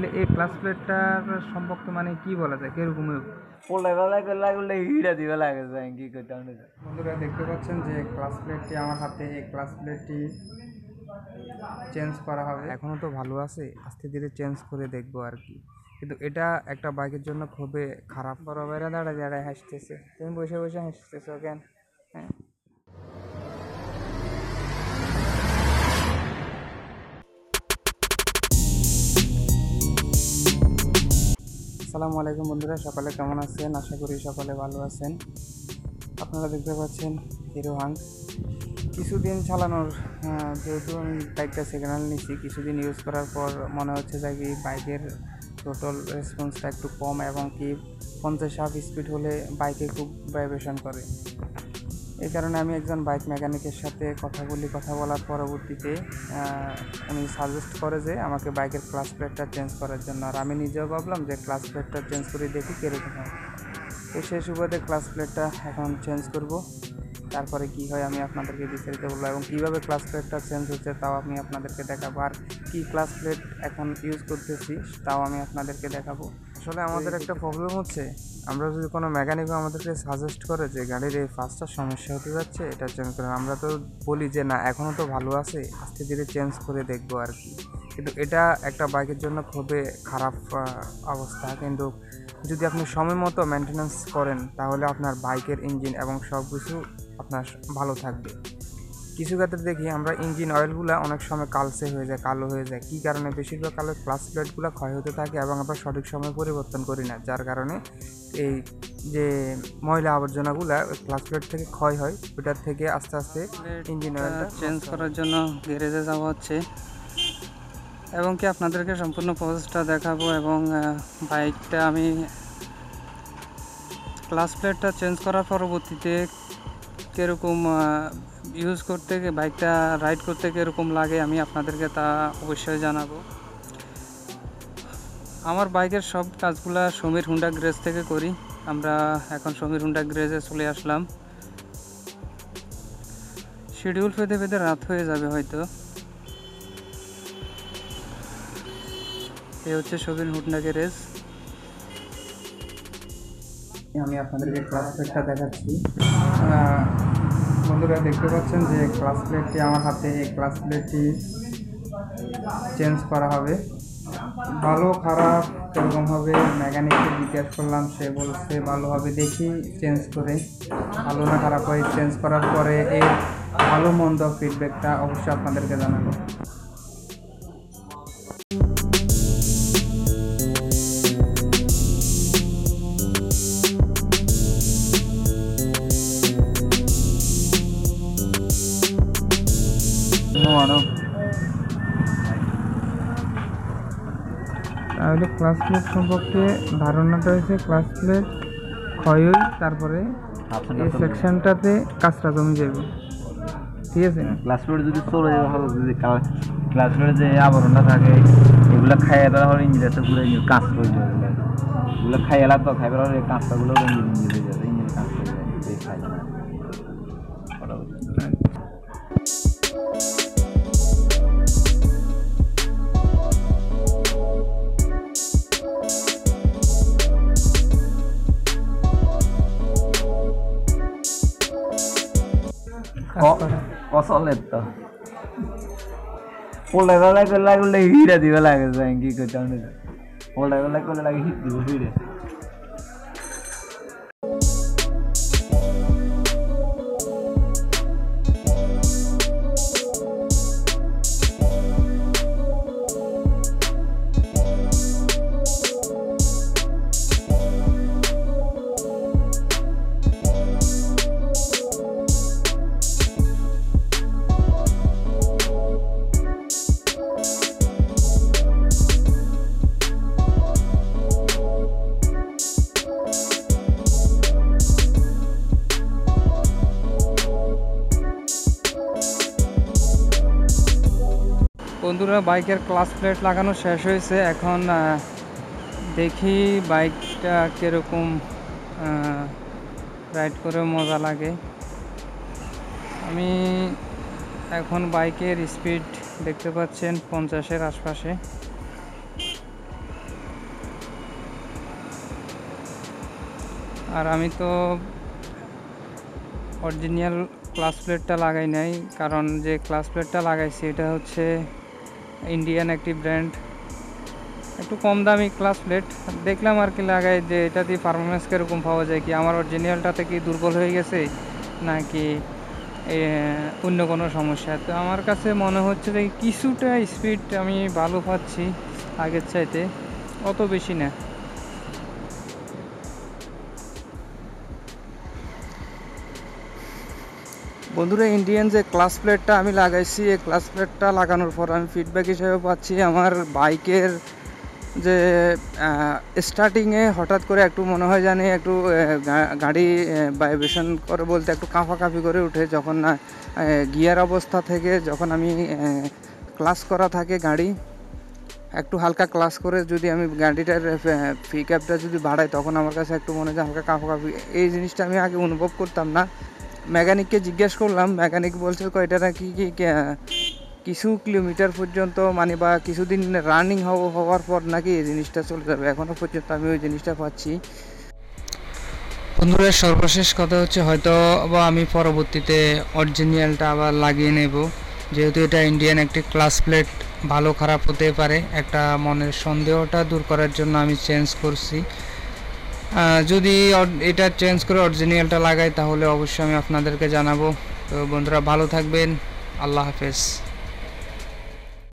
আসলে এই ক্লাস প্লেটটার সম্পর্কে মানে কি বলা যায়, কিরকম? বন্ধুরা দেখতে পাচ্ছেন যে ক্লাস প্লেটটি আমার হাতে, এই ক্লাস প্লেটটি চেঞ্জ করা হবে। এখনও তো ভালো আছে, আস্তে ধীরে চেঞ্জ করে দেখবো আর কি। কিন্তু এটা একটা বাইকের জন্য খুবই খারাপ। বড় ভাইরা দাঁড়ায় দাঁড়ায় হাসতেছে, তুমি বসে বসে হাসতেছো কেন? হ্যাঁ, আসসালামু আলাইকুম বন্ধুরা, সকালে কেমন আছেন? আশা করি সকালে ভালো আছেন। আপনারা দেখতে পাচ্ছেন হিরো হাঙ্ক। কিছুদিন চালানোর যেহেতু আমি বাইকটা সেকেন্ড হ্যান্ড নিচ্ছি, কিছুদিন ইউজ করার পর মনে হচ্ছে যে কি বাইকের টোটাল রেসপন্সটা একটু কম, এবং কি 50-60 স্পিড হলে বাইকে খুব ভাইব্রেশন করে। এই কারণে আমি একজন বাইক মেকানিকের সাথে কথা বলার পরবর্তীতে উনি সাজেস্ট করে যে আমাকে বাইকের ক্লাচ প্লেটটা চেঞ্জ করার জন্য। আর আমি নিজেও ভাবলাম যে ক্লাচ প্লেটটা চেঞ্জ করে দেখি কীরকম হয়। তো সেই সুবাদে ক্লাচ প্লেটটা এখন চেঞ্জ করব। তারপরে কি হয় আমি আপনাদেরকে বিস্তারিত বলবো, এবং কীভাবে ক্লাচ প্লেটটা চেঞ্জ হচ্ছে তাও আমি আপনাদেরকে দেখাবো। আর কী ক্লাচ প্লেট এখন ইউজ করতেছি তাও আমি আপনাদেরকে দেখাবো। আসলে আমাদের একটা প্রবলেম হচ্ছে, আমরা যদি কোনো মেকানিকও আমাদেরকে সাজেস্ট করে যে গাড়ির এই ফার্স্টটা সমস্যা হতে যাচ্ছে, এটা চেঞ্জ করেন, আমরা তো বলি যে না এখনও তো ভালো আছে, আস্তে ধীরে চেঞ্জ করে দেখবো আর কি। কিন্তু এটা একটা বাইকের জন্য খুবই খারাপ অবস্থা। কিন্তু যদি আপনি সময় মতো মেনটেন্যান্স করেন তাহলে আপনার বাইকের ইঞ্জিন এবং সব কিছু আপনার ভালো থাকবে। কিছু ক্ষেত্রে দেখি আমরা ইঞ্জিন অয়েলগুলো অনেক সময় কালচে হয়ে যায়, কালো হয়ে যায়। কী কারণে? বেশিরভাগ কালো ক্লাচ প্লেটগুলো ক্ষয় হতে থাকে এবং আমরা সঠিক সময় পরিবর্তন করি না, যার কারণে এই যে ময়লা আবর্জনাগুলো ওই ক্লাচ প্লেট থেকে ক্ষয় হয়, ওটার থেকে আস্তে আস্তে ইঞ্জিন অয়েলটা চেঞ্জ করার জন্য গ্যারেজে যাওয়া হচ্ছে, এবং কি আপনাদেরকে সম্পূর্ণ প্রসেসটা দেখাবো। এবং বাইকটা আমি ক্লাচ প্লেটটা চেঞ্জ করার পরবর্তীতে কীরকম ইউজ করতে, বাইকটা রাইড করতে কীরকম লাগে আমি আপনাদেরকে তা অবশ্যই জানাবো। আমার বাইকের সব কাজগুলা সমীর হুন্ডা গ্যারেজ থেকে করি। আমরা এখন সমীর হুন্ডা গ্যারেজে চলে আসলাম। শিডিউল পেতে পেতে রাত হয়ে যাবে হয়তো। এ হচ্ছে সমীর হুন্ডা গ্যারেজ। আমি আপনাদেরকে ক্লাচ প্লেটটা দেখাচ্ছি। বন্ধুরা দেখতে পাচ্ছেন যে ক্লাচ প্লেটটি আমার হাতে, এই ক্লাচ প্লেটটি চেঞ্জ করা হবে। ভালো খারাপ কীরকম হবে মেকানিককে জিজ্ঞেস করলাম, সে বলছে ভালো হবে, দেখি চেঞ্জ করে ভালো না খারাপ হয় চেঞ্জ করার পরে এর ভালো মন্দ ফিডব্যাকটা অবশ্যই আপনাদেরকে জানাবো। তাহলে ক্লাচ প্লেট সম্পর্কে ধারণাটা হয়েছে, ক্লাচ প্লেট ক্ষয় হয়, তারপরে এই সেকশনটাতে কাজটা জমে যাবে, ঠিক আছে? ক্লাস প্লেট যদি চলে যাওয়া হবে, যদি ক্লাস প্লেটে যে আবরণটা থাকে এগুলো খাইয়ে দেওয়া হলে ইঞ্জিনটা পুরো কাজ করে যাবে। এগুলো খাইয়ে লাগতো, খাইবার হলে কাঁচটাগুলো ইঞ্জিন হয়ে যাবে, ইঞ্জিন কাজ করে যাবে। খাই না কসলের তো পোল্টা গলায় করে লাগলে হিড়া দিবে লাগে কি করতে পোল্টা গলায় করে লাগে হিট দিব হিড়ে। বন্ধুরা বাইকের ক্লাচ প্লেট লাগানো শেষ হয়েছে, এখন দেখি বাইকটা কীরকম রাইড করে মজা লাগে। আমি এখন বাইকের স্পিড দেখতে পাচ্ছেন 50-এর আশপাশে। আর আমি তো অরিজিনাল ক্লাস প্লেটটা লাগাই নাই, কারণ যে ক্লাস প্লেটটা লাগাইছি এটা হচ্ছে ইন্ডিয়ান একটি ব্র্যান্ড, একটু কম দামি ক্লাস প্লেট। দেখলাম আর কি লাগাই যে এটা দিয়ে পারফরমেন্স কীরকম পাওয়া যায়, কি আমার অরিজিনালটাতে কি দুর্বল হয়ে গেছে নাকি অন্য কোনো সমস্যা। তো আমার কাছে মনে হচ্ছে যে কিছুটা স্পিড আমি ভালো পাচ্ছি আগের চাইতে, অত বেশি না। বন্ধুরা, ইন্ডিয়ান যে ক্লাস প্লেটটা আমি লাগাইছি, এই ক্লাস প্লেটটা লাগানোর পর আমি ফিডব্যাক হিসেবে পাচ্ছি আমার বাইকের যে স্টার্টিংয়ে হঠাৎ করে একটু মনে হয় জানি একটু গাড়ি ভাইব্রেশন করে, বলতে একটু কাঁপাকাঁপি করে উঠে যখন না গিয়ার অবস্থা থেকে যখন আমি ক্লাস করা থাকে গাড়ি, একটু হালকা ক্লাস করে যদি আমি গাড়িটার পিক আপটা যদি বাড়াই তখন আমার কাছে একটু মনে হয় হালকা কাঁপাকাঁপি। এই জিনিসটা আমি আগে অনুভব করতাম না। মেকানিককে জিজ্ঞেস করলাম, মেকানিক বলছে এটা নাকি কিছু কিলোমিটার পর্যন্ত মানে বা কিছুদিন রানিং হওয়ার পর নাকি এই জিনিসটা চলে যাবে। এখনও পর্যন্ত আমি ওই জিনিসটা পাচ্ছি। বন্ধুরা, সর্বশেষ কথা হচ্ছে হয়তো বা আমি পরবর্তীতে অরিজিনালটা আবার লাগিয়ে নেব, যেহেতু এটা ইন্ডিয়ান একটি ক্লাস প্লেট, ভালো খারাপ হতে পারে। একটা মনের সন্দেহটা দূর করার জন্য আমি চেঞ্জ করছি। যদি এটা চেঞ্জ করে অরিজিনালটা লাগাই তাহলে অবশ্যই আমি আপনাদেরকে জানাবো। তো বন্ধুরা, ভালো থাকবেন। আল্লাহ হাফেজ।